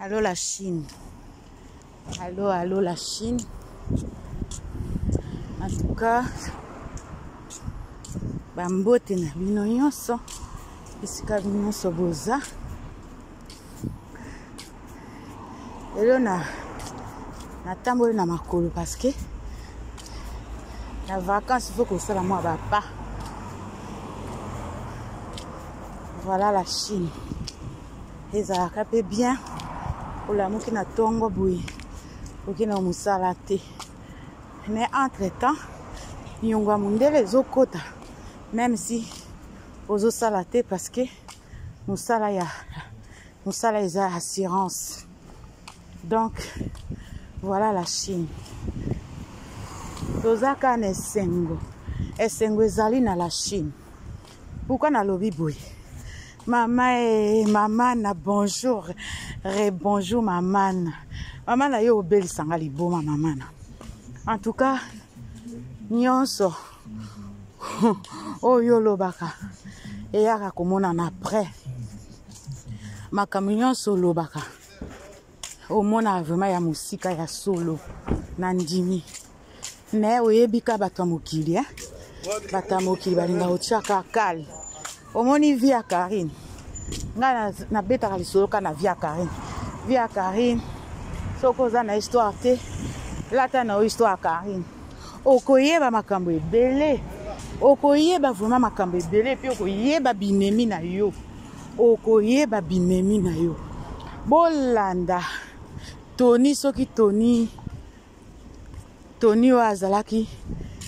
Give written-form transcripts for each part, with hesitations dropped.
Allô la Chine. Allô la Chine. En tout cas, bambote na bino nyonso. Isika bino so boza. Elo na tamboli na makolo parce que la vacances il faut que ça la moi va pas. Voilà la Chine. Les aracapé bien. Pour la mouki na tongo boui. Pour qui na musalate. Mais entre temps, yongwa mundele zo kota. Même si ozo salate parce que musala ya assurance. Donc voilà la Chine. Tozaka na esengo. Esengo ezali na la Chine. Pourquoi na lobi boui? Maman na bonjour. Bonjour maman. Maman na yo obeli sanga liboma maman. En tout cas, nyonso oyo lobaka eyaka komona na après. Makambo nyonso lobaka omona vraiment ya musika ya solo na ndimi. Ne oyebika bato mokili bato mokili balinga otiaka kale. Omoni via Karine. Nga na betaka lisolo ka na via Karine. Via Karine. Soko za na histoire te. Lata na histoire Karine. Okoyeba makambo ebele. Okoyeba vraiment makambo ebele puis okoyeba binemi na yo. Okoyeba binemi na yo. Bolanda. Tony soki Tony wazalaki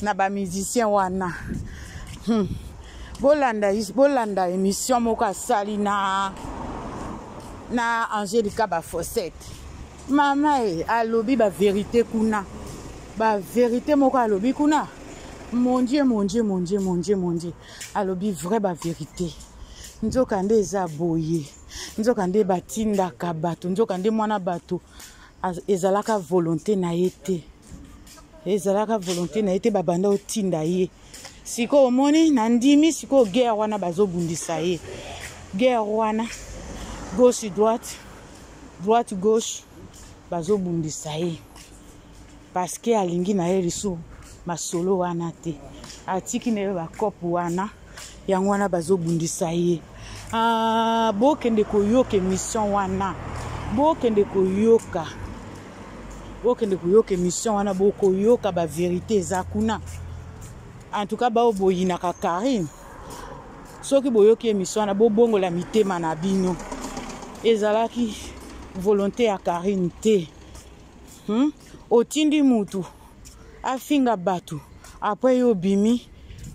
na ba musicien wana. Bolanda émission moko asali na Angelica ba Fossette. Mama alobi ba vérité kuna. Ba vérité moko alobi kuna. Mon Dieu. Alobi vrai ba vérité. Nzokande eza boye. Nzokande batinda ka bato. Nzokande mwana bato. Ezalaka volonté na yete. Ezalaka volonté na yete babanda otinda ye. Siko omoni na ndimi siko guerre wana bazobundisa ye. Guerre wana gauche droite gauche bazobundisa ye. Parce que alingi na ye lisu masolo wana te. Atiki ne ba kopu wana yango wana bazobundisa ye. Bokende koyoka mission wana. Bokende koyoka mission wana bokoyoka ba vérité za kuna. En tout cas, ba oboyina ka Karine. Soki boyoki émission na bongo la mitema na bino. Ezalaki volonté ya Karine te. Otindi mutu afinga batu. Après yo bimi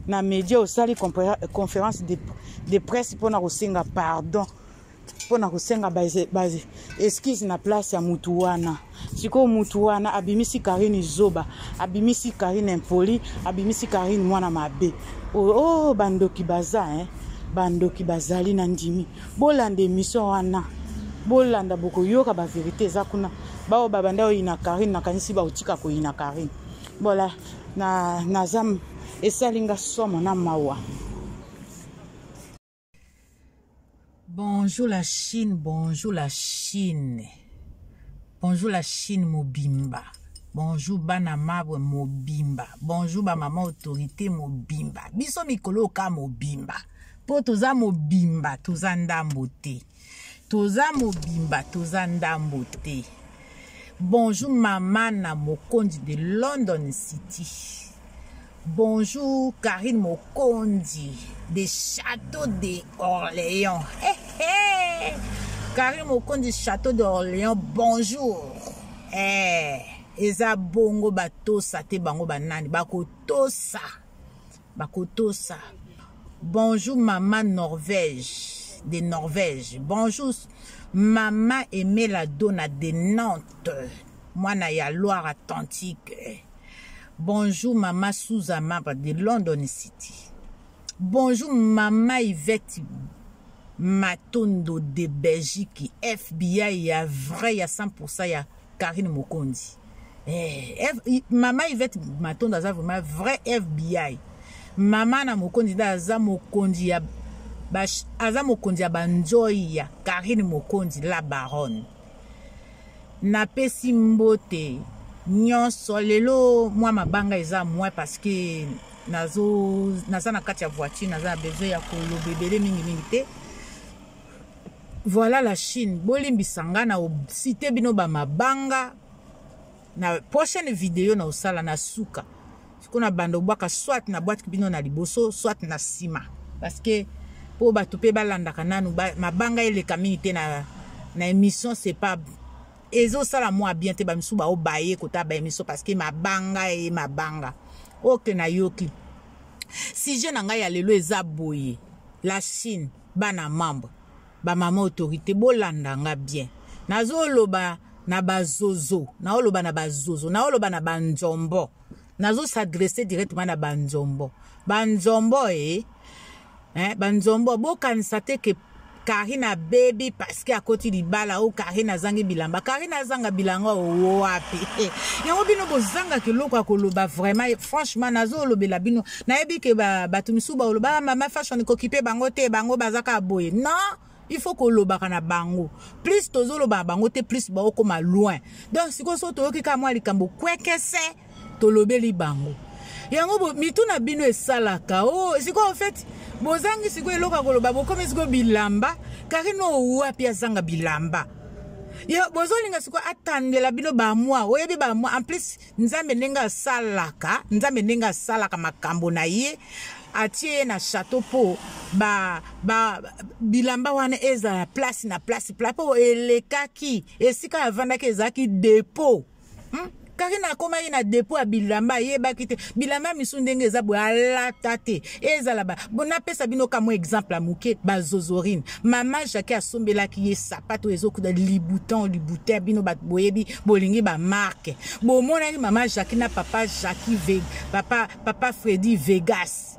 na média osali conférence de presse pour na kosenga pardon. Pour na kosenga base excuse na place ya mutu wana. Siko mutu wana abimisi Karine zoba, abimisi Karine impoli, abimisi Karine mwana mabe. Oh bandoki baza bandoki bazali na ndimi. Bolanda émission wana. Bolanda boko yoka ba vérité za kuna. Bao babanda o ina Karine na kanisi ba utika ko ina Karine. Bola na zam esalinga somo na mawa. Bonjour la Chine, bonjour la Chine. Bonjour la Chine mobimba. Bonjour bana mabwe mobimba. Bonjour ba maman autorité mobimba. Biso mikolo ka mobimba. Po toza mobimba, toza ndambo te. Toza mobimba, toza ndambo te. Bonjour maman na Mokondi de London City. Bonjour Karine Mokondi de Château d'Orléans. Karine Mokondi Château d'Orléans, bonjour. Eza bongo batosa te bango banani bakotosa. Bonjour maman Norvège de Norvège. Bonjour maman Aimé la Donna de Nantes. Moi na ya Loire-Atlantique. Bonjour maman Souzama de London City. Bonjour maman Yvette Matondo de Belgique. FBI ya vrai ya 100% ya Karine Mokondi. Maman Yvette Matondo aza vraiment vrai FBI. Maman na Mokondi da aza Mokondi ya Aza Mokondi ya banjoy ya Karine Mokondi la baronne. na pesi mbote nyonso lelo moi mabanga eza moi parce que naza na kati ya voiture naza besoin ya kolobebele mingi te. Voilà la Chine. Bolimbisanga na cité bino ba mabanga. Na prochaine vidéo na osala na suka. Sikona bando bwaka soit na boîte bino na liboso soit na sima. Parce que pour bato pe balanda kananu mabanga ele kamite na émission c'est pas ezo sala moi bien te ba misu ba obaye kota ba émission parce que mabanga et mabanga. OK na yoki. Si je nanga ya lelo eza boye. La Chine bana membre ba mama autorité bolanda nga bien nazoloba na bazozo naoloba na bazozo naoloba na banzombo nazo s'adresser directement na banzombo banzombo bokanisa te ke Karina baby parce que à côté libala ou Karina zangi bilamba Karina zanga bilanga wapi yango bino bozanga ke loko akoloba vraiment franchement nazo lobela bino na yebi ke batu misu ba oloba mama fashion ko kipe bango te bango bazaka boye non. Il faut que le na bango. Plus tozo lo bango te plus ba okoma loin. Donc si ko so to ki ka mwa likambo kweke se to lobeli bango. Yango bo mituna bino esalaka. Oh siko en fait bozangi siko eloka ko loba bokome siko bilamba karino wapi azanga bilamba. Ya bozolinga siko atandela bino ba mwa oyebi ba mwa en plus nzambe nenga salaka makambo na ye atie na château po bilamba wana eza na place po elekaki esika avandaki ezaki dépôt Karina koma na dépôt ya bilamba yebaki te bilamba misu ndenge eza boye alata te ezala ba bona pesa bino kamo exemple ya moke bazozorine mama Jackie asombelaki ye sapato ezokuda liboutin bino bat boyebi bolingi ba marque bomonaki mama Jackie na papa Jackie papa Freddy Vegas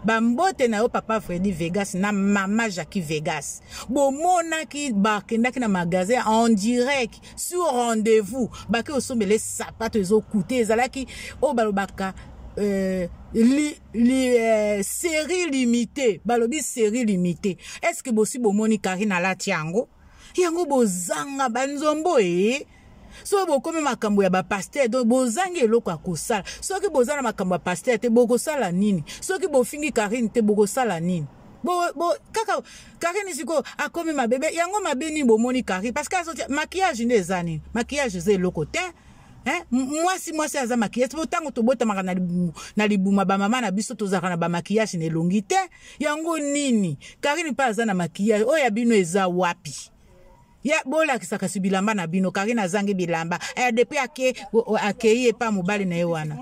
bambote na yo papa Freddy Vegas na mama Jackie Vegas bomona ki bakendaki na magasin en direct sur rendez-vous baki osombele sapato ezokuta ezalaki o balobaka série limitée balobi série limitée est-ce que bosi bomoni Karina lati yango bozanga banzombo so bokomi makambo ya ba pasteur donc bozangi eloko akosala soki bozana makambo ya pasteur te bokosala nini soki bofingi Karine te bokosala nini kaka Karine siko akomi mabebe yango mabeni bomoni Karine parce que maquillage ne ezani maquillage ze eloko te mwasi aza maquillage botango tobota makana na libuma ba mama na biso tozaka na ba maquillage ne longi te yango nini Karine pa aza na maquillage oya bino eza wapi ya bola kisaka sibilamba na bino Karina zangi bilamba depuis akeye pa mobali na yewana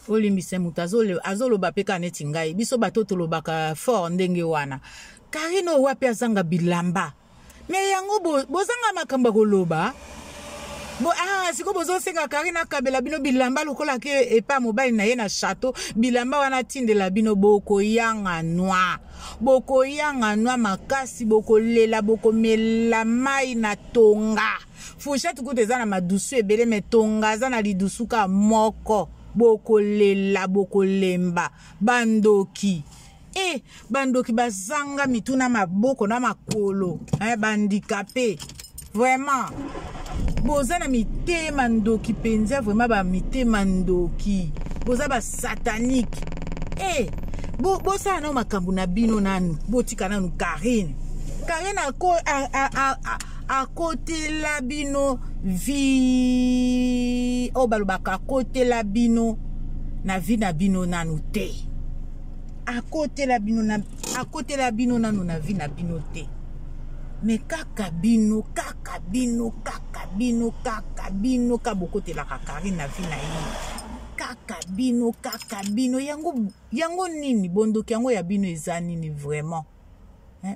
olimbise mutazole azolo bapeka neti ngai biso batoto lobaka fort ndenge wana Karina wapi azanga bilamba me yango bozanga makamba koloba siko bozo senga Karina kabela bino bilamba lokola ke epa mobali na ye na château bilamba wana tindela bino boko yanga makasi boko lela boko mela mai na tonga fushatu kuteza na madusu ebele me tonga za na lidusuka moko boko lela boko lemba bandoki bandoki bazanga mituna maboko na makolo bandikape vraiment boza na mitema ndoki penza vraiment ba mitema ndoki boza ba satanique bosa na makambo na bino nanu botika nanu Karine akotela bino vi balobaka akotela bino na vi na bino nanu te akotela bino nanu na vi na bino te me kaka bino kabokotela Karine na vi na ye kaka bino yango nini bondoki yango ya bino eza nini vraiment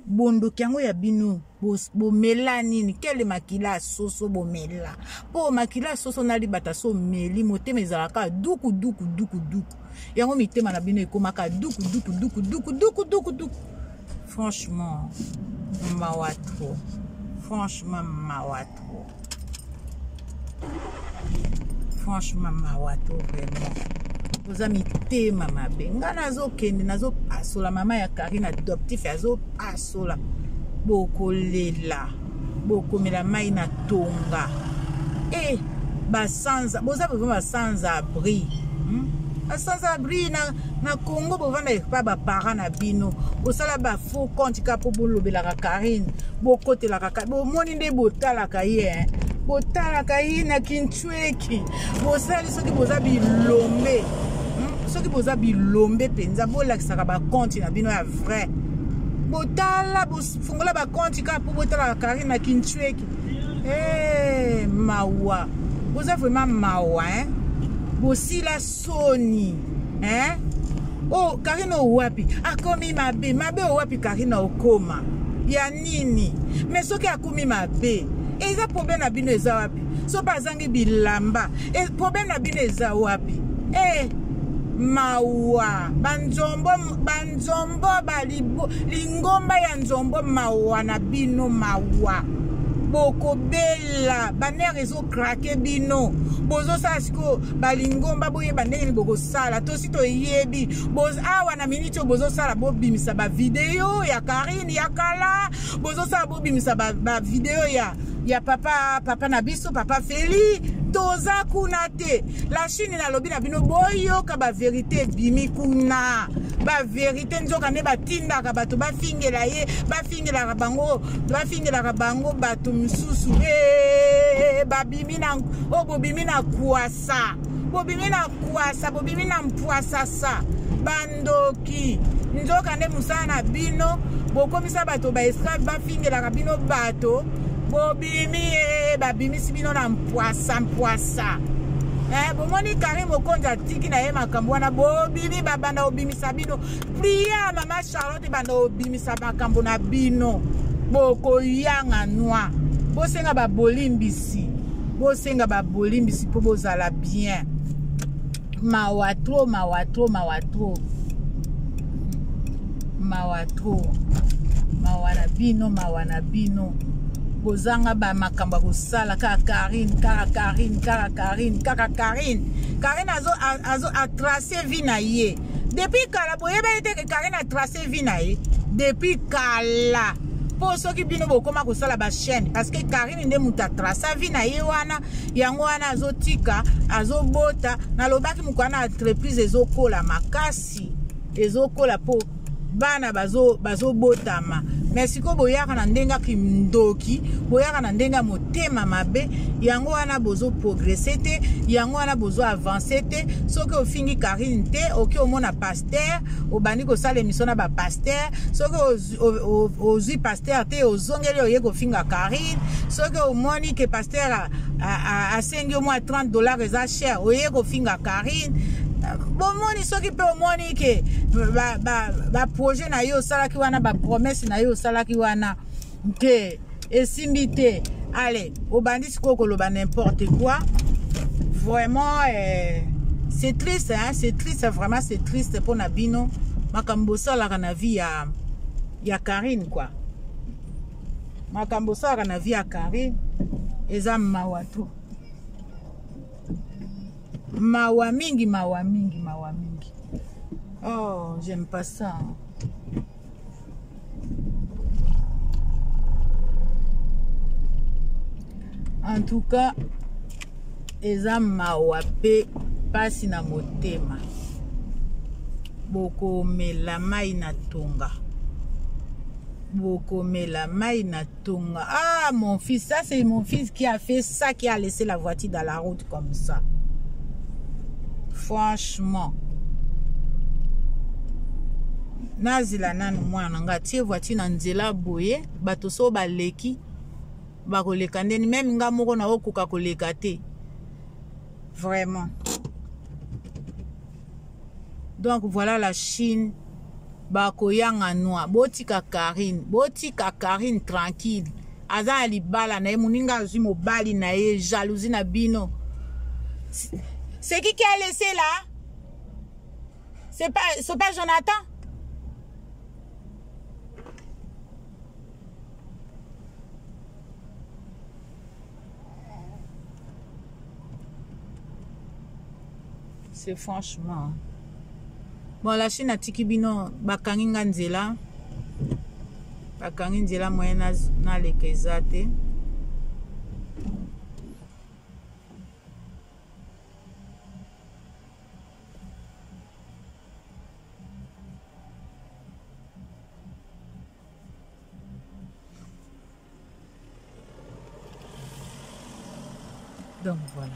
bondoki yango ya bino bomela nini kele makila soso bomela po makila soso na libata so meli motema ezalaka duku yango mitema na bino ekomaka duku franchement mawatro franchement mawato vraiment boza mitema mabe nga nazokende nazopasola mama ya Karine adoptif azopasola bokolela bokomela mai na tonga. Et boza vraiment sans abri. Sans abri na Congo bovanda pas ba parents na bino. Bosala ba faux compte ka po bolobela ka Karine. Bokote la ka bo moni nde botala ka ye. Botala ka ye na Kinchweki. Bosali soki boza bilombe. Soki boza bilombe penza bolakisa ka ba compte na bino ya vrai. Botala fungola ba compte ka po botala ka Karine na Kinchweki. Mawa. Boza vraiment mawa, hein? Bosi la soni, hein? Oh, Karine wapi? Akomi mabe wapi Karine okoma? Ya nini? Mais soki akomi mabe. Eza problème na bino eza wapi? So bazangi bilamba. Problème na bino eza wapi? Mawa. Banzombo balibo. Lingomba ya nzombo mawa na bino mawa. Boko bella baner ezo krake bino bozo sasko balingomba boye bandenge boko sala to sito yebi boz awa na minute bozo sala bo bimisa ba video ya Karine ya kala bozo sala bo bimisa ba video ya papa na biso papa Feli toza kuna te la Chine na lobi na bino boyo ka ba vérité bimi kuna ba vérité nzoka ne batinda ka bato ba fingela ye ba fingela ka bango bato misusu babimi na bobimi na kuasa bobimi na mpwasa sa bandoki nzoka ne musana bino bokomisa bato ba esclave ba fingela ka bino bato bobimi babimisi bino na mpwasa bomoni Karine mokonza tiki na ye makambo wana bobimi babanda obimisa bino priya mama Charlotte banda obimisa makambo na bino bokoyanga noa bosenga babolimbisi po bozala bien mawa tro mawa na bino bozanga ba makamba kusala ka Karine azo a tracé vie na ye depuis kala boyeba ete que Karine a tracé vie na ye depuis kala po soki bino bokoma kusala ba chaîne parce que Karine nde muta tracé vie na ye wana yango wana azo tika azo bota na lobaki mukwana entreprise ezokola makasi ezokola po bana bazo botama mais siko boyaka na ndenga kimndoki boyaka na ndenga motema mabe yango wana bozo progresser te yango wana bozo avancer te soki ofingi Karine te oki omona pasteur obandi ko sala émission na ba pasteur soki ozui pasteur te ozongeli oye ko finga Karine soki omoni ke pasteur a sengi au moins $30 eza cher oye ko finga Karine bomoni soki pe omoni ke ba projet na yo salaki wana ba promesse na yo salaki wana ke esimbi te allez obandi siko koloba n'importe quoi vraiment c'est triste hein c'est triste vraiment c'est triste pour Nabino makambo salaka na vie ya Karine quoi makambo salaka na vie ya Karine eza mawa tu mawa mingi. Oh, j'aime pas ça. En tout cas, eza mawa pe pasi na motema. Boko mela mai na tonga. Ah, mon fils, ça c'est mon fils qui a fait ça, qui a laissé la voiture dans la route comme ça. Franchement. Nazila nanu mwana nga tie voiture na nzela boye bato so baleki bakoleka ndeni même nga moko na okoka koleka te vraiment. Donc voilà la Chine bakoyanga noa botika Karine tranquille aza libala na muninga azui mobali na ye jalousie na bino. C'est qui a laissé là? C'est pas Jonathan? C'est franchement. Bon, la Chine a tiki bino bakangi nzela. Bakangi nzela moyena na lekezate. Donc voilà.